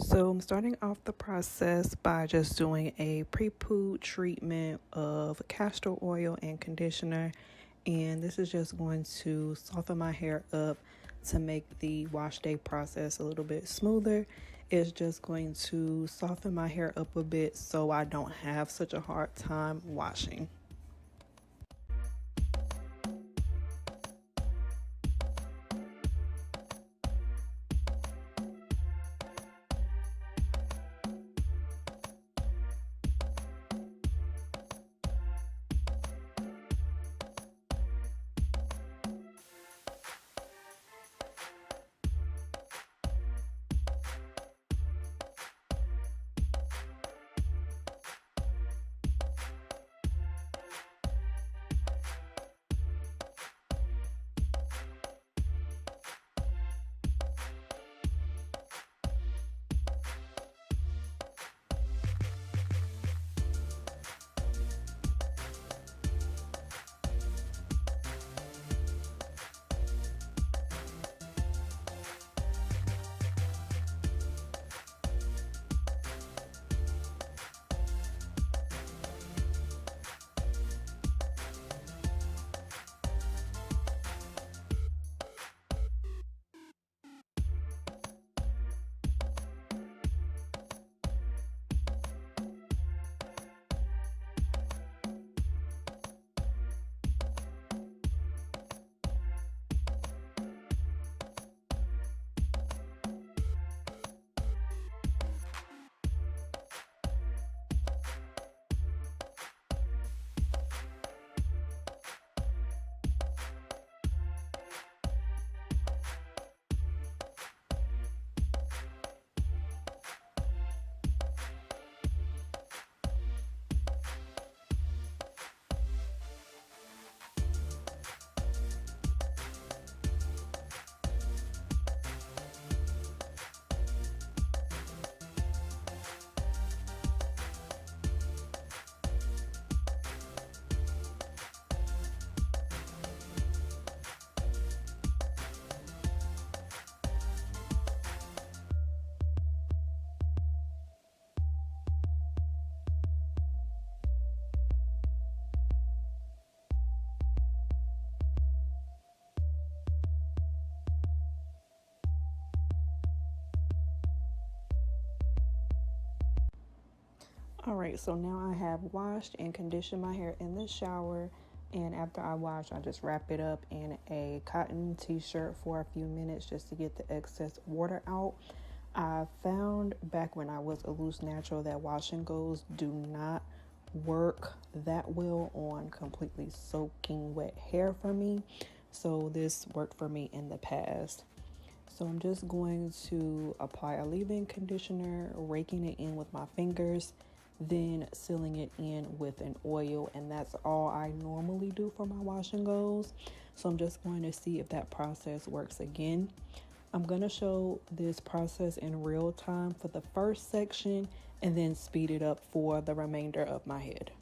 So I'm starting off the process by just doing a pre-poo treatment of castor oil and conditioner. And this is just going to soften my hair up to make the wash day process a little bit smoother. It's just going to soften my hair up a bit so I don't have such a hard time washing. All right, so now I have washed and conditioned my hair in the shower. And after I wash, I just wrap it up in a cotton t-shirt for a few minutes just to get the excess water out. I found back when I was a loose natural that wash and goes do not work that well on completely soaking wet hair for me. So this worked for me in the past. So I'm just going to apply a leave-in conditioner, raking it in with my fingers, then sealing it in with an oil, and that's all I normally do for my wash and goes. So I'm just going to see if that process works again. I'm going to show this process in real time for the first section and then speed it up for the remainder of my head.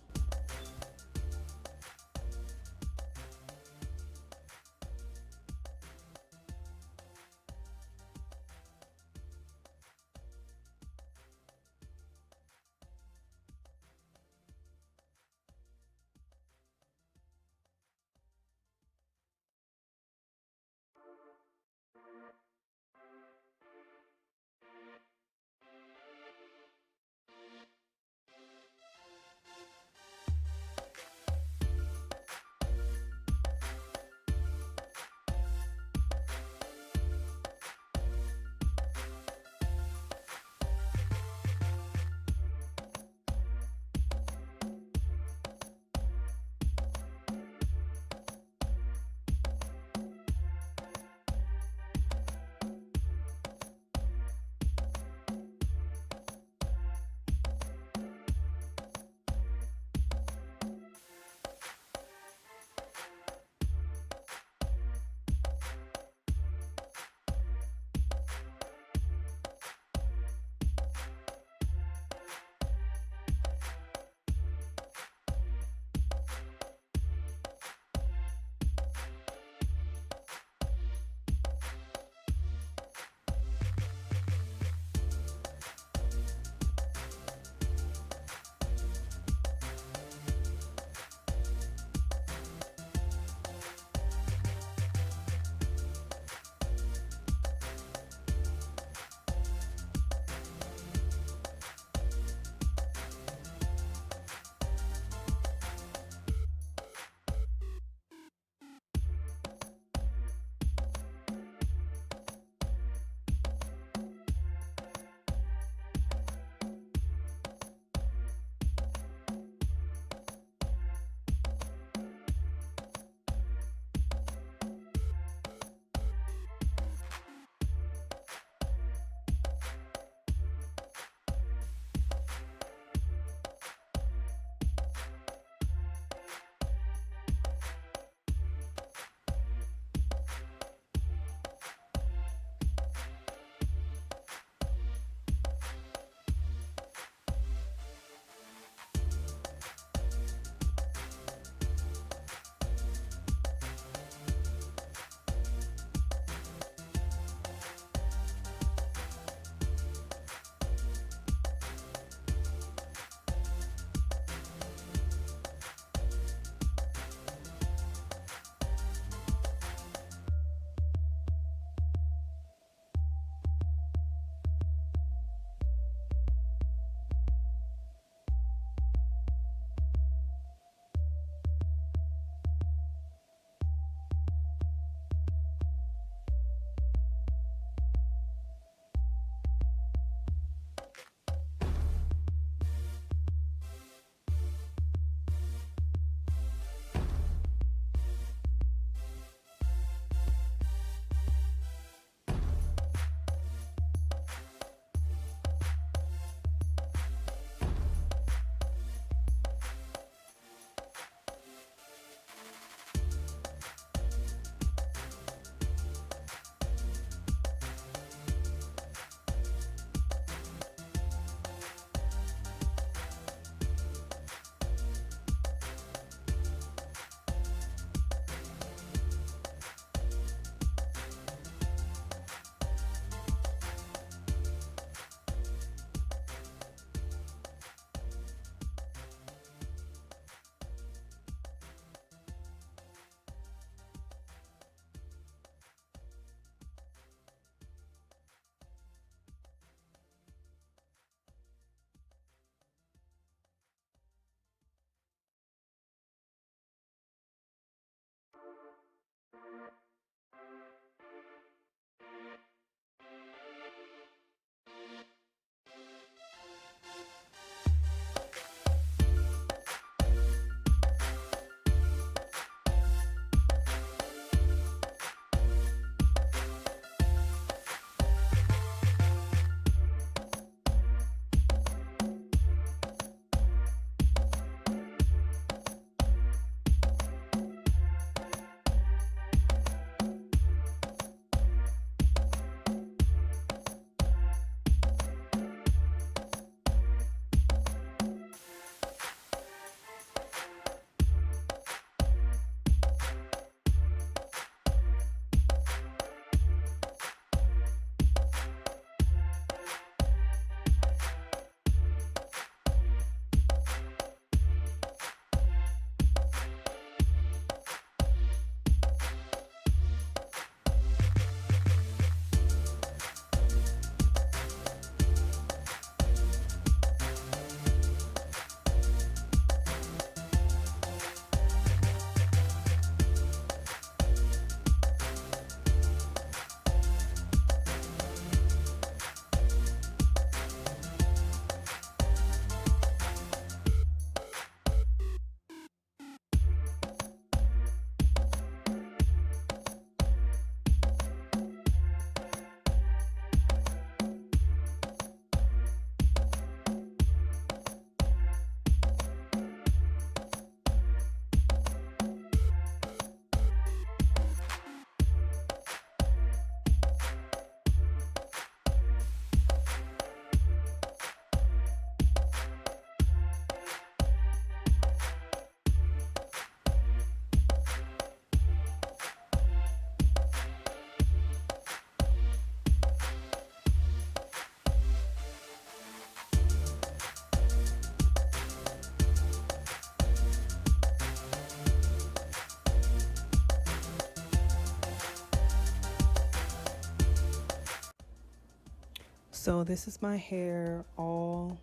So this is my hair all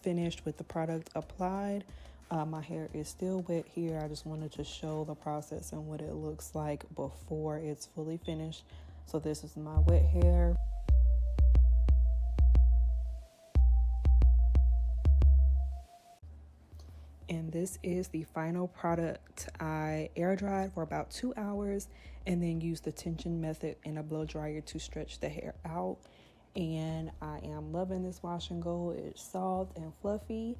finished with the product applied. My hair is still wet here. I just wanted to show the process and what it looks like before it's fully finished. So this is my wet hair. And this is the final product. I air dried for about 2 hours and then used the tension method in a blow dryer to stretch the hair out. And I am loving this wash and go. It's soft and fluffy,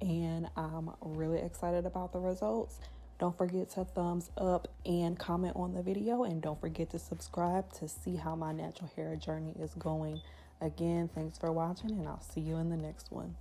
and I'm really excited about the results. Don't forget to thumbs up and comment on the video, and don't forget to subscribe to see how my natural hair journey is going. Again, thanks for watching, and I'll see you in the next one.